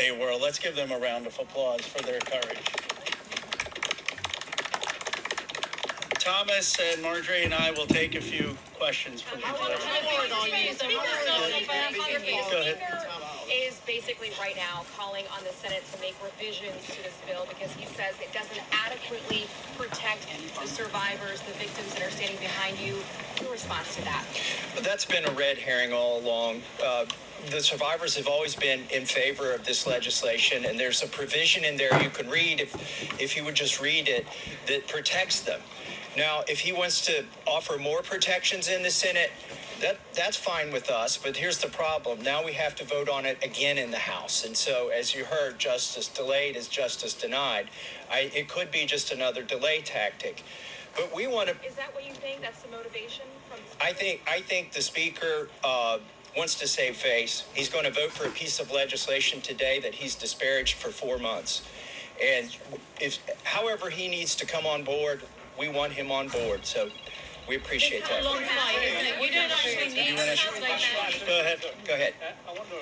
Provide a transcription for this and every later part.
gay world. Let's give them a round of applause for their courage. Thomas and Marjorie and I will take a few questions from people. Go ahead. Is basically right now calling on the Senate to make revisions to this bill because he says it doesn't adequately protect the survivors, the victims that are standing behind you. Your response to that? That's been a red herring all along. The survivors have always been in favor of this legislation, and there's a provision in there you can read, if you would just read it, that protects them. Now, if he wants to offer more protections in the Senate, that's fine with us, but here's the problem. Now we have to vote on it again in the House. And so, as you heard, justice delayed is justice denied. It could be just another delay tactic. But we want to... Is that what you think? That's the motivation from... I think the Speaker wants to save face. He's going to vote for a piece of legislation today that he's disparaged for 4 months. And however he needs to come on board, we want him on board. So we appreciate that. It's a long fight, isn't it? You don't actually need legislation. Go ahead. I wonder,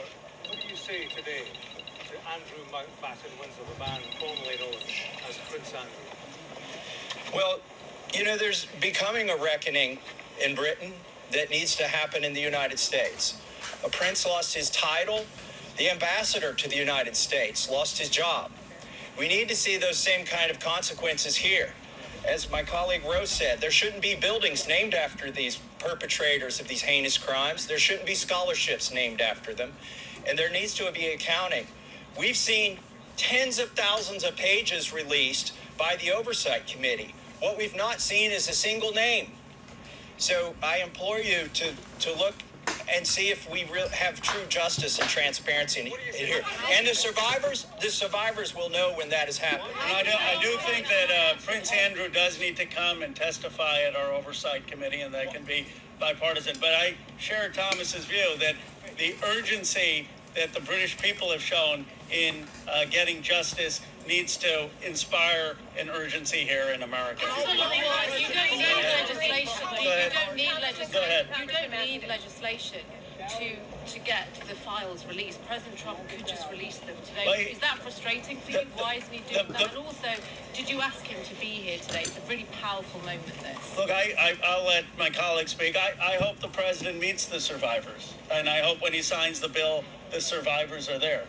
what do you say today to Andrew Mountbatten Windsor, the man formerly known as Prince Andrew? Well, there's becoming a reckoning in Britain that needs to happen in the United States. A prince lost his title. The ambassador to the United States lost his job. We need to see those same kind of consequences here. As my colleague Rose said, there shouldn't be buildings named after these perpetrators of these heinous crimes. There shouldn't be scholarships named after them. And there needs to be accounting. We've seen tens of thousands of pages released by the Oversight Committee. What we've not seen is a single name. So I implore you to look and see if we have true justice and transparency in here. And the survivors will know when that has happened. And I do think that Prince Andrew does need to come and testify at our Oversight Committee, and that can be bipartisan. But I share Thomas's view that the urgency that the British people have shown in getting justice needs to inspire an urgency here in America. You don't need legislation. You don't need legislation to get the files released. President Trump could just release them today. Is that frustrating for you? Why isn't he doing that? And also, did you ask him to be here today? It's a really powerful moment, this. Look, I'll let my colleagues speak. I hope the president meets the survivors. And I hope when he signs the bill, the survivors are there.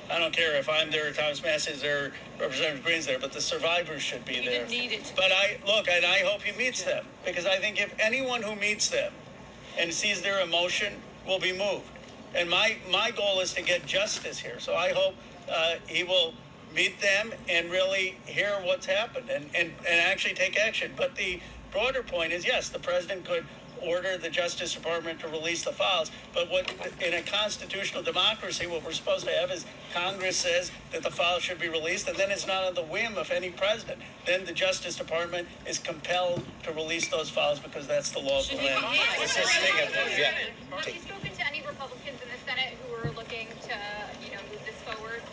I don't care if I'm there, Thomas Massey is there, Representative Green's there, but the survivors should be there. You didn't need it. But I hope he meets them, because I think if anyone who meets them and sees their emotion will be moved. And my goal is to get justice here. So I hope he will meet them and really hear what's happened and actually take action. But the broader point is, yes, the president could order the Justice Department to release the files. But what in a constitutional democracy, what we're supposed to have is Congress says that the files should be released, and then it's not on the whim of any president. Then the Justice Department is compelled to release those files because that's the law of the land. It's this thing of, yeah. Have you spoken to any Republicans in the Senate who are looking to, move this forward?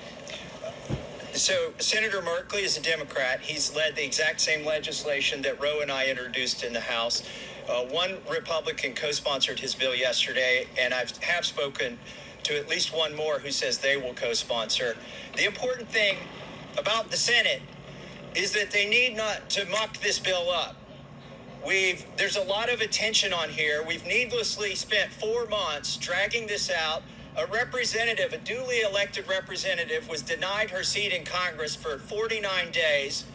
So Senator Merkley is a Democrat. He's led the exact same legislation that Roe and I introduced in the House. One Republican co-sponsored his bill yesterday, and I have spoken to at least one more who says they will co-sponsor. The important thing about the Senate is that they need not to muck this bill up. There's a lot of attention on here. We've needlessly spent 4 months dragging this out. A duly elected representative, was denied her seat in Congress for 49 days,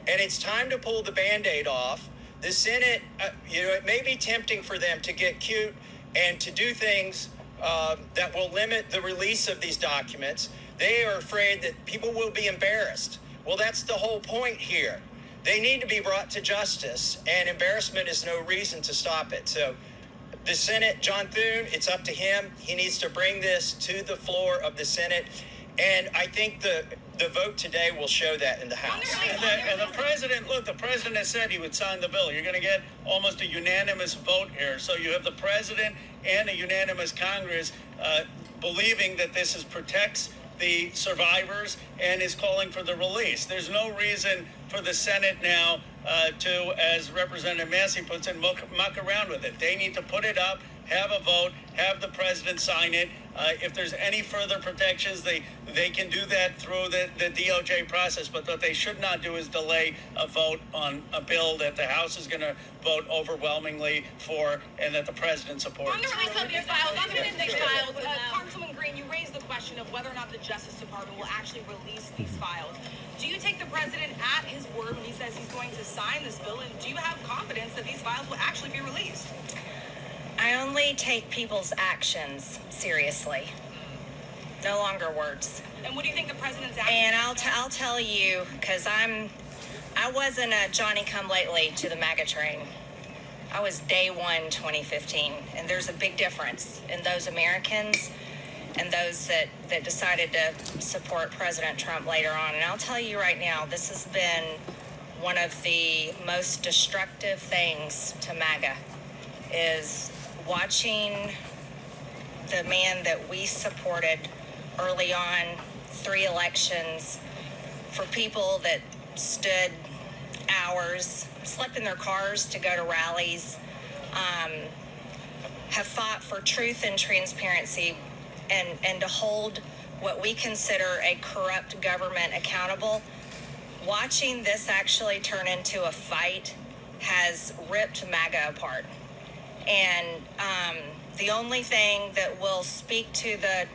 and it's time to pull the Band-Aid off. The Senate, it may be tempting for them to get cute and to do things that will limit the release of these documents. They are afraid that people will be embarrassed. Well, that's the whole point here. They need to be brought to justice, and embarrassment is no reason to stop it. So the Senate, John Thune, it's up to him. He needs to bring this to the floor of the Senate. And I think the vote today will show that in the House. And the president has said he would sign the bill. You're going to get almost a unanimous vote here. So you have the president and a unanimous Congress believing that this protects the survivors and is calling for the release. There's no reason for the Senate now to, as Representative Massey puts it, muck around with it. They need to put it up, have a vote, have the president sign it. If there's any further protections, they can do that through the DOJ process. But what they should not do is delay a vote on a bill that the House is going to vote overwhelmingly for and that the president supports. On the release of these files, Congresswoman Green, you raised the question of whether or not the Justice Department will actually release these files. Do you take the president at his word when he says he's going to sign this bill, and do you have confidence that these files will actually be released? I only take people's actions seriously, no longer words. And what do you think the president's actions? And I'll tell you, because I wasn't a Johnny come lately to the MAGA train. I was day one 2015, and there's a big difference in those Americans and those that decided to support President Trump later on. And I'll tell you right now, this has been one of the most destructive things to MAGA, is watching the man that we supported early on, 3 elections, for people that stood hours, slept in their cars to go to rallies, have fought for truth and transparency, and to hold what we consider a corrupt government accountable. Watching this actually turn into a fight has ripped MAGA apart. And the only thing that will speak to the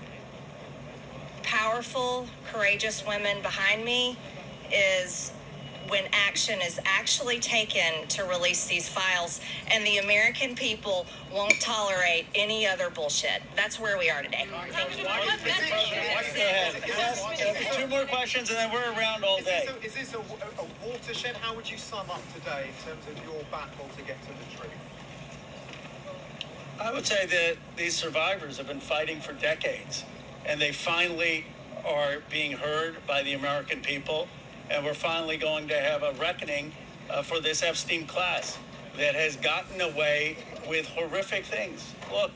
powerful, courageous women behind me is when action is actually taken to release these files, and the American people won't tolerate any other bullshit. That's where we are today. Thank you. Go ahead. 2 more questions, and then we're around all day. Is this a watershed? How would you sum up today in terms of your battle to get to the truth? I would say that these survivors have been fighting for decades, and they finally are being heard by the American people, and we're finally going to have a reckoning for this Epstein class that has gotten away with horrific things. Look,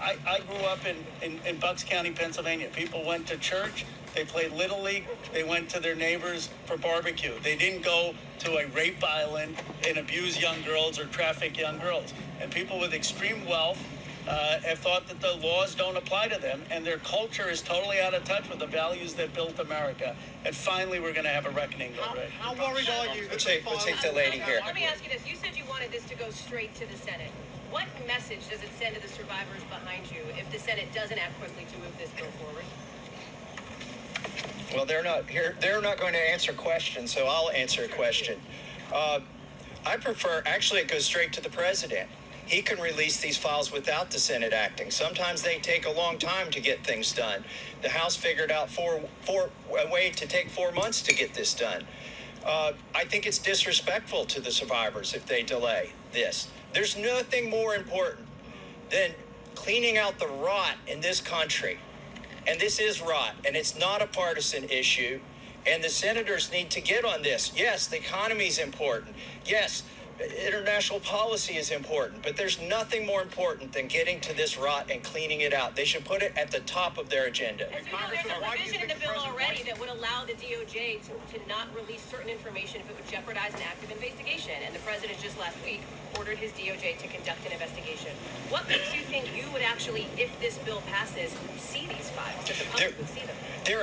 I grew up in Bucks County, Pennsylvania. People went to church, they played Little League, they went to their neighbors for barbecue. They didn't go to a rape island and abuse young girls or traffic young girls. And people with extreme wealth have thought that the laws don't apply to them, and their culture is totally out of touch with the values that built America. And finally, we're going to have a reckoning. How worried are you? We'll take the lady here. Let me ask you this. You said you wanted this to go straight to the Senate. What message does it send to the survivors behind you if the Senate doesn't act quickly to move this bill forward? Well, they're not here. They're not going to answer questions, so I'll answer a question. I prefer, actually, it goes straight to the president. He can release these files without the Senate acting. Sometimes they take a long time to get things done. The House figured out a way to take 4 months to get this done. I think it's disrespectful to the survivors if they delay this. There's nothing more important than cleaning out the rot in this country. And this is rot, and it's not a partisan issue. And the senators need to get on this. Yes, the economy is important. Yes, international policy is important, but there's nothing more important than getting to this rot and cleaning it out. They should put it at the top of their agenda. There's a provision in the bill already that would allow the DOJ to not release certain information if it would jeopardize an active investigation. And the president just last week ordered his DOJ to conduct an investigation. What makes you think you would actually, if this bill passes, see these files, that the public would see them? There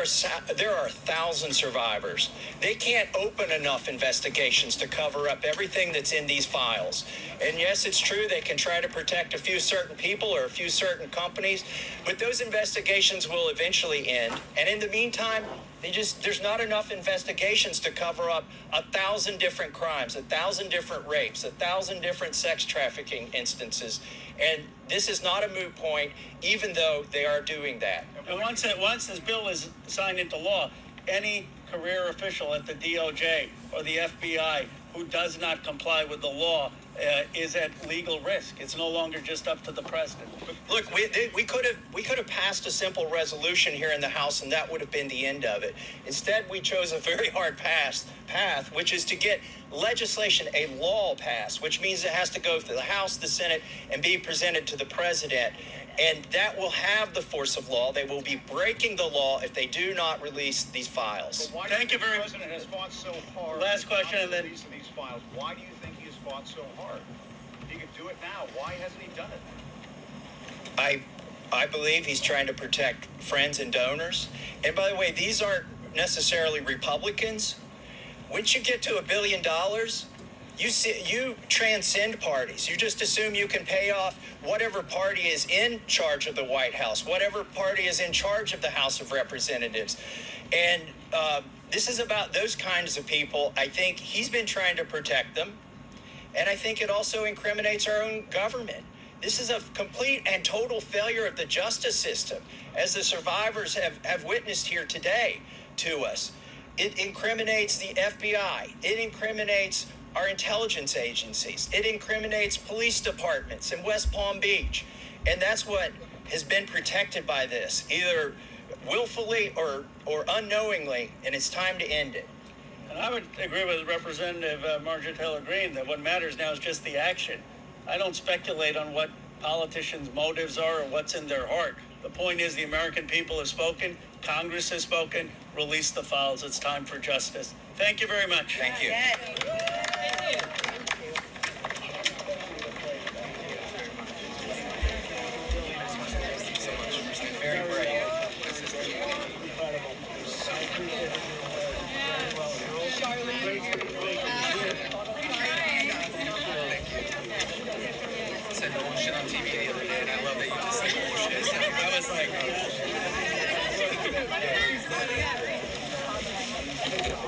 are 1,000 survivors. They can't open enough investigations to cover up everything that's in these files. And yes, it's true they can try to protect a few certain people or a few certain companies, but those investigations will eventually end. And in the meantime, there's not enough investigations to cover up 1,000 different crimes, 1,000 different rapes, 1,000 different sex trafficking instances. And this is not a moot point, even though they are doing that. And once this bill is signed into law, any career official at the DOJ or the FBI who does not comply with the law is at legal risk. It's no longer just up to the president. Look, we could have passed a simple resolution here in the House, and that would have been the end of it. Instead, we chose a very hard path, which is to get legislation, a law passed, which means it has to go through the House, the Senate, and be presented to the president. And that will have the force of law. They will be breaking the law if they do not release these files. Thank you very much. The president has fought so hard. Last question, and then releasing these files. Why do you think he has fought so hard? He could do it now. Why hasn't he done it? I believe he's trying to protect friends and donors. And by the way, these aren't necessarily Republicans. Once you get to $1 billion, you transcend parties. You just assume you can pay off whatever party is in charge of the White House, whatever party is in charge of the House of Representatives. And this is about those kinds of people. I think he's been trying to protect them. And I think it also incriminates our own government. This is a complete and total failure of the justice system, as the survivors have witnessed here today to us. It incriminates the FBI. It incriminates our intelligence agencies. It incriminates police departments in West Palm Beach. And that's what has been protected by this, either willfully or unknowingly, and it's time to end it. And I would agree with Representative Marjorie Taylor Greene that what matters now is just the action. I don't speculate on what politicians' motives are or what's in their heart. The point is the American people have spoken, Congress has spoken, release the files. It's time for justice. Thank you very much. Thank you. Very brave. Said bullshit on TV the other day, and I love that you just said bullshit. I was like, oh.